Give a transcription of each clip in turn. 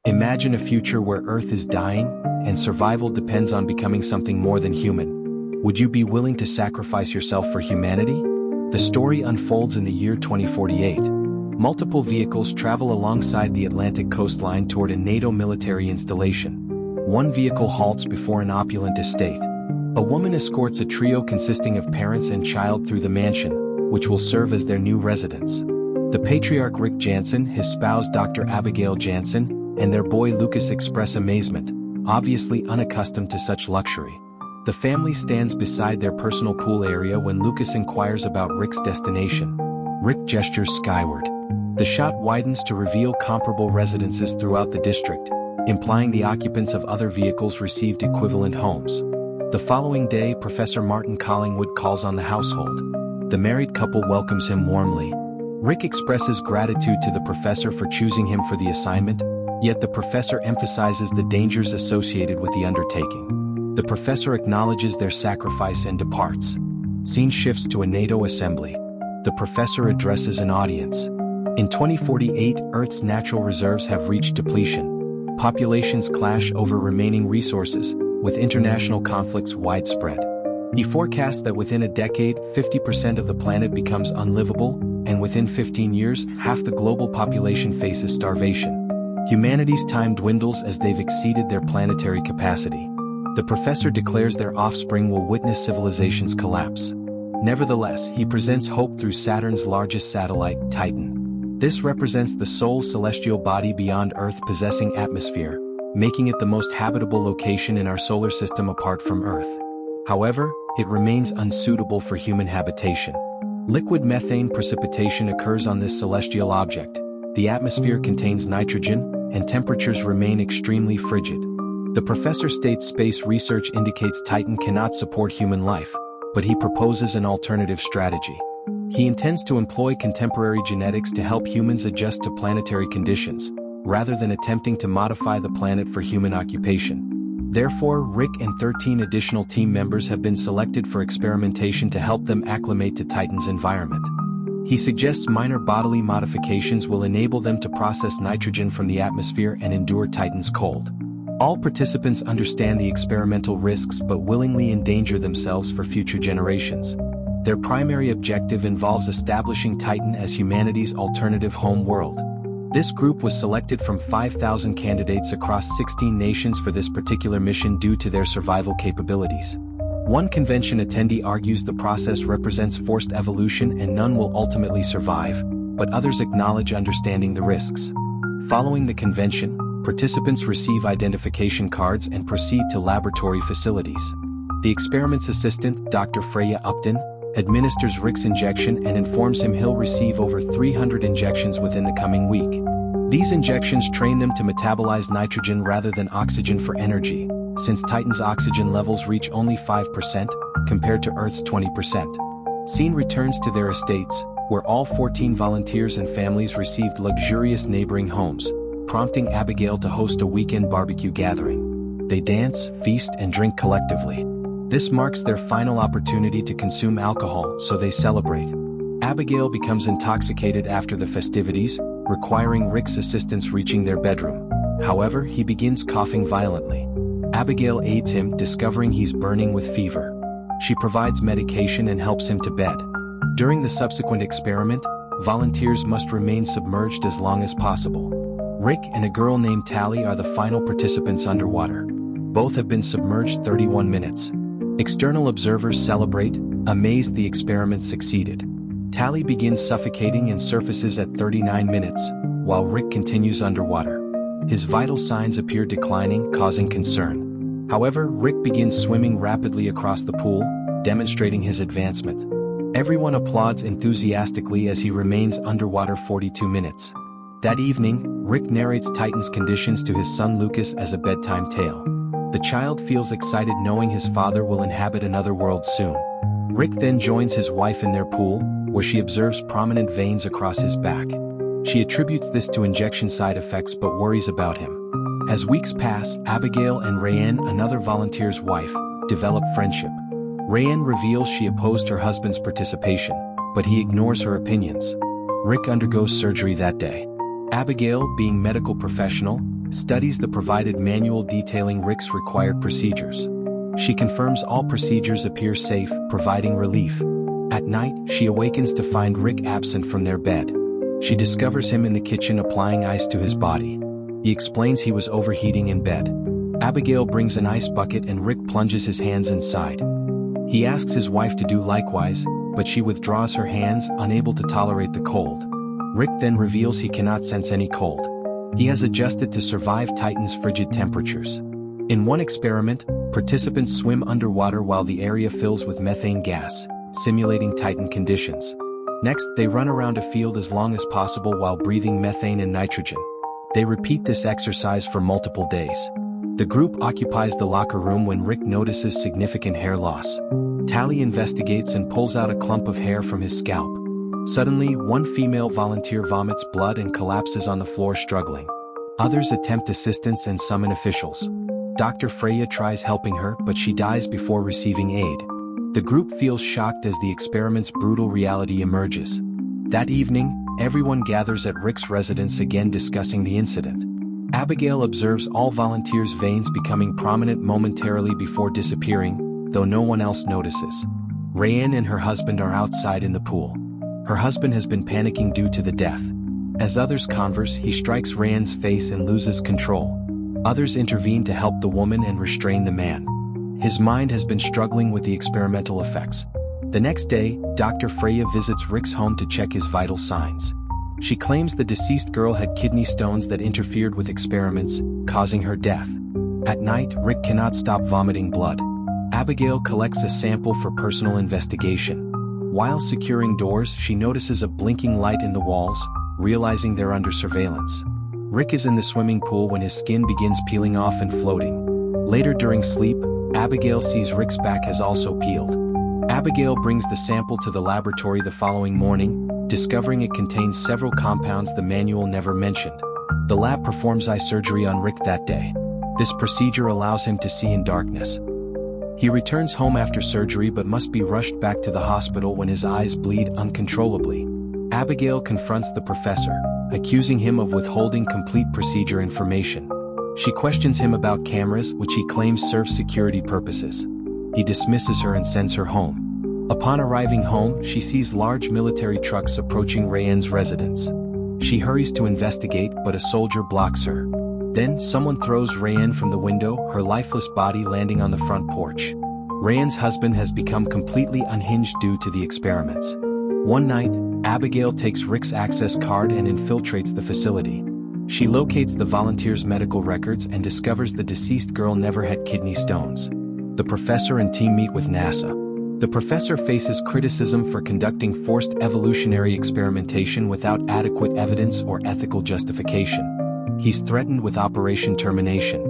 Imagine a future where Earth is dying, and survival depends on becoming something more than human. Would you be willing to sacrifice yourself for humanity? The story unfolds in the year 2048. Multiple vehicles travel alongside the Atlantic coastline toward a NATO military installation. One vehicle halts before an opulent estate. A woman escorts a trio consisting of parents and child through the mansion, which will serve as their new residence. The patriarch Rick Janssen, his spouse Dr. Abigail Janssen, and their boy Lucas express amazement, obviously unaccustomed to such luxury. The family stands beside their personal pool area when Lucas inquires about Rick's destination. Rick gestures skyward. The shot widens to reveal comparable residences throughout the district, implying the occupants of other vehicles received equivalent homes. The following day, Professor Martin Collingwood calls on the household. The married couple welcomes him warmly. Rick expresses gratitude to the professor for choosing him for the assignment, yet the professor emphasizes the dangers associated with the undertaking. The professor acknowledges their sacrifice and departs. Scene shifts to a NATO assembly. The professor addresses an audience. In 2048, Earth's natural reserves have reached depletion. Populations clash over remaining resources, with international conflicts widespread. He forecasts that within a decade, 50% of the planet becomes unlivable, and within 15 years, half the global population faces starvation. Humanity's time dwindles as they've exceeded their planetary capacity. The professor declares their offspring will witness civilization's collapse. Nevertheless, he presents hope through Saturn's largest satellite, Titan. This represents the sole celestial body beyond Earth possessing atmosphere, making it the most habitable location in our solar system apart from Earth. However, it remains unsuitable for human habitation. Liquid methane precipitation occurs on this celestial object. The atmosphere contains nitrogen, and temperatures remain extremely frigid. The professor states space research indicates Titan cannot support human life, but he proposes an alternative strategy. He intends to employ contemporary genetics to help humans adjust to planetary conditions, rather than attempting to modify the planet for human occupation. Therefore, Rick and 13 additional team members have been selected for experimentation to help them acclimate to Titan's environment. He suggests minor bodily modifications will enable them to process nitrogen from the atmosphere and endure Titan's cold. All participants understand the experimental risks but willingly endanger themselves for future generations. Their primary objective involves establishing Titan as humanity's alternative home world. This group was selected from 5,000 candidates across 16 nations for this particular mission due to their survival capabilities. One convention attendee argues the process represents forced evolution and none will ultimately survive, but others acknowledge understanding the risks. Following the convention, participants receive identification cards and proceed to laboratory facilities. The experiment's assistant, Dr. Freya Upton, administers Rick's injection and informs him he'll receive over 300 injections within the coming week. These injections train them to metabolize nitrogen rather than oxygen for energy, since Titan's oxygen levels reach only 5% compared to Earth's 20%. Scene returns to their estates, where all 14 volunteers and families received luxurious neighboring homes, prompting Abigail to host a weekend barbecue gathering. They dance, feast, and drink collectively. This marks their final opportunity to consume alcohol, so they celebrate. Abigail becomes intoxicated after the festivities, requiring Rick's assistance reaching their bedroom. However, he begins coughing violently. Abigail aids him, discovering he's burning with fever. She provides medication and helps him to bed. During the subsequent experiment, volunteers must remain submerged as long as possible. Rick and a girl named Tally are the final participants underwater. Both have been submerged 31 minutes. External observers celebrate, amazed the experiment succeeded. Tally begins suffocating and surfaces at 39 minutes, while Rick continues underwater. His vital signs appear declining, causing concern. However, Rick begins swimming rapidly across the pool, demonstrating his advancement. Everyone applauds enthusiastically as he remains underwater 42 minutes. That evening, Rick narrates Titan's conditions to his son Lucas as a bedtime tale. The child feels excited knowing his father will inhabit another world soon. Rick then joins his wife in their pool, where she observes prominent veins across his back. She attributes this to injection side effects but worries about him. As weeks pass, Abigail and Rayanne, another volunteer's wife, develop friendship. Rayanne reveals she opposed her husband's participation, but he ignores her opinions. Rick undergoes surgery that day. Abigail, being medical professional, studies the provided manual detailing Rick's required procedures. She confirms all procedures appear safe, providing relief. At night, she awakens to find Rick absent from their bed. She discovers him in the kitchen applying ice to his body. He explains he was overheating in bed. Abigail brings an ice bucket and Rick plunges his hands inside. He asks his wife to do likewise, but she withdraws her hands, unable to tolerate the cold. Rick then reveals he cannot sense any cold. He has adjusted to survive Titan's frigid temperatures. In one experiment, participants swim underwater while the area fills with methane gas, simulating Titan conditions. Next, they run around a field as long as possible while breathing methane and nitrogen. They repeat this exercise for multiple days. The group occupies the locker room when Rick notices significant hair loss. Tally investigates and pulls out a clump of hair from his scalp. Suddenly, one female volunteer vomits blood and collapses on the floor struggling. Others attempt assistance and summon officials. Dr. Freya tries helping her, but she dies before receiving aid. The group feels shocked as the experiment's brutal reality emerges. That evening, everyone gathers at Rick's residence again discussing the incident. Abigail observes all volunteers' veins becoming prominent momentarily before disappearing, though no one else notices. Rayanne and her husband are outside in the pool. Her husband has been panicking due to the death. As others converse, he strikes Rayanne's face and loses control. Others intervene to help the woman and restrain the man. His mind has been struggling with the experimental effects. The next day, Dr. Freya visits Rick's home to check his vital signs. She claims the deceased girl had kidney stones that interfered with experiments, causing her death. At night, Rick cannot stop vomiting blood. Abigail collects a sample for personal investigation. While securing doors, she notices a blinking light in the walls, realizing they're under surveillance. Rick is in the swimming pool when his skin begins peeling off and floating. Later during sleep, Abigail sees Rick's back has also peeled. Abigail brings the sample to the laboratory the following morning, discovering it contains several compounds the manual never mentioned. The lab performs eye surgery on Rick that day. This procedure allows him to see in darkness. He returns home after surgery but must be rushed back to the hospital when his eyes bleed uncontrollably. Abigail confronts the professor, accusing him of withholding complete procedure information. She questions him about cameras, which he claims serve security purposes. He dismisses her and sends her home. Upon arriving home, she sees large military trucks approaching Rayanne's residence. She hurries to investigate, but a soldier blocks her. Then, someone throws Rayanne from the window, her lifeless body landing on the front porch. Rayanne's husband has become completely unhinged due to the experiments. One night, Abigail takes Rick's access card and infiltrates the facility. She locates the volunteers' medical records and discovers the deceased girl never had kidney stones. The professor and team meet with NASA. The professor faces criticism for conducting forced evolutionary experimentation without adequate evidence or ethical justification. He's threatened with operation termination.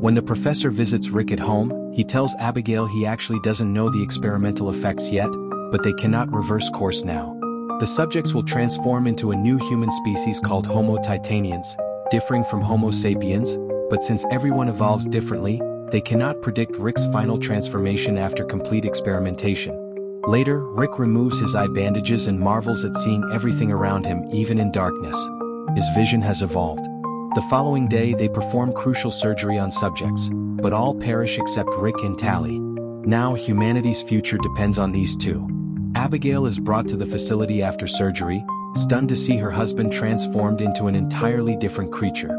When the professor visits Rick at home, he tells Abigail he actually doesn't know the experimental effects yet, but they cannot reverse course now. The subjects will transform into a new human species called Homo titanians, differing from Homo sapiens, but since everyone evolves differently, they cannot predict Rick's final transformation after complete experimentation. Later, Rick removes his eye bandages and marvels at seeing everything around him, even in darkness. His vision has evolved. The following day, they perform crucial surgery on subjects, but all perish except Rick and Tally. Now, humanity's future depends on these two. Abigail is brought to the facility after surgery, stunned to see her husband transformed into an entirely different creature.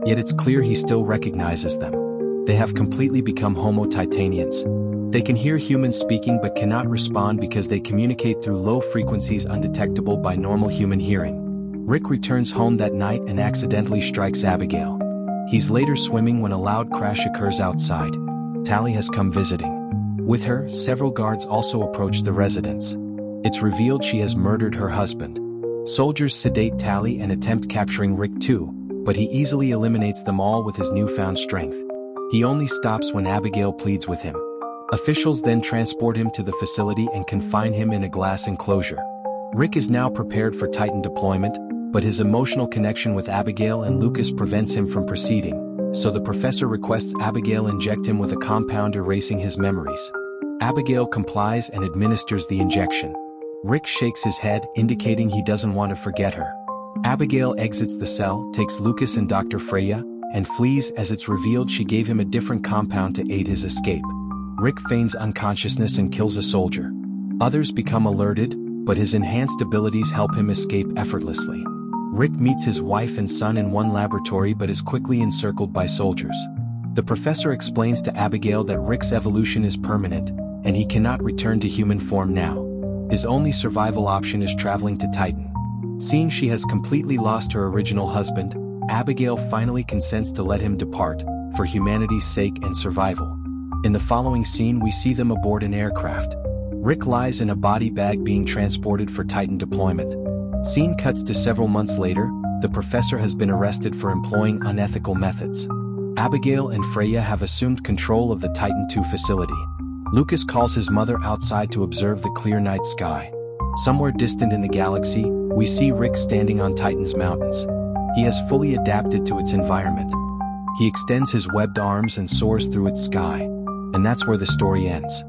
Yet it's clear he still recognizes them. They have completely become Homo titanians. They can hear humans speaking but cannot respond because they communicate through low frequencies undetectable by normal human hearing. Rick returns home that night and accidentally strikes Abigail. He's later swimming when a loud crash occurs outside. Tally has come visiting. With her, several guards also approach the residence. It's revealed she has murdered her husband. Soldiers sedate Tally and attempt capturing Rick too, but he easily eliminates them all with his newfound strength. He only stops when Abigail pleads with him. Officials then transport him to the facility and confine him in a glass enclosure. Rick is now prepared for Titan deployment, but his emotional connection with Abigail and Lucas prevents him from proceeding, so the professor requests Abigail inject him with a compound erasing his memories. Abigail complies and administers the injection. Rick shakes his head, indicating he doesn't want to forget her. Abigail exits the cell, takes Lucas and Dr. Freya, and flees as it's revealed she gave him a different compound to aid his escape. Rick feigns unconsciousness and kills a soldier. Others become alerted, but his enhanced abilities help him escape effortlessly. Rick meets his wife and son in one laboratory but is quickly encircled by soldiers. The professor explains to Abigail that Rick's evolution is permanent, and he cannot return to human form now. His only survival option is traveling to Titan. Seeing she has completely lost her original husband, Abigail finally consents to let him depart, for humanity's sake and survival. In the following scene we see them aboard an aircraft. Rick lies in a body bag being transported for Titan deployment. Scene cuts to several months later. The professor has been arrested for employing unethical methods. Abigail and Freya have assumed control of the Titan II facility. Lucas calls his mother outside to observe the clear night sky. Somewhere distant in the galaxy, we see Rick standing on Titan's mountains. He has fully adapted to its environment. He extends his webbed arms and soars through its sky. And that's where the story ends.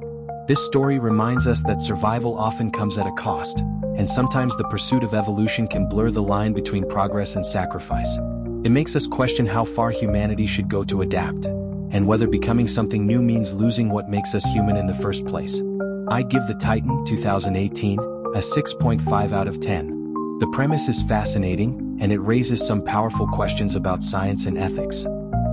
This story reminds us that survival often comes at a cost, and sometimes the pursuit of evolution can blur the line between progress and sacrifice. It makes us question how far humanity should go to adapt, and whether becoming something new means losing what makes us human in the first place. I give The Titan 2018 a 6.5 out of 10. The premise is fascinating, and it raises some powerful questions about science and ethics.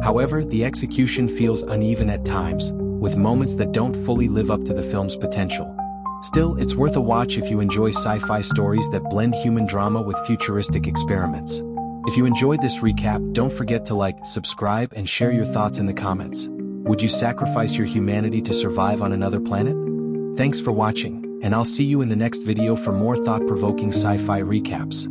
However, the execution feels uneven at times, with moments that don't fully live up to the film's potential. Still, it's worth a watch if you enjoy sci-fi stories that blend human drama with futuristic experiments. If you enjoyed this recap, don't forget to like, subscribe, and share your thoughts in the comments. Would you sacrifice your humanity to survive on another planet? Thanks for watching, and I'll see you in the next video for more thought-provoking sci-fi recaps.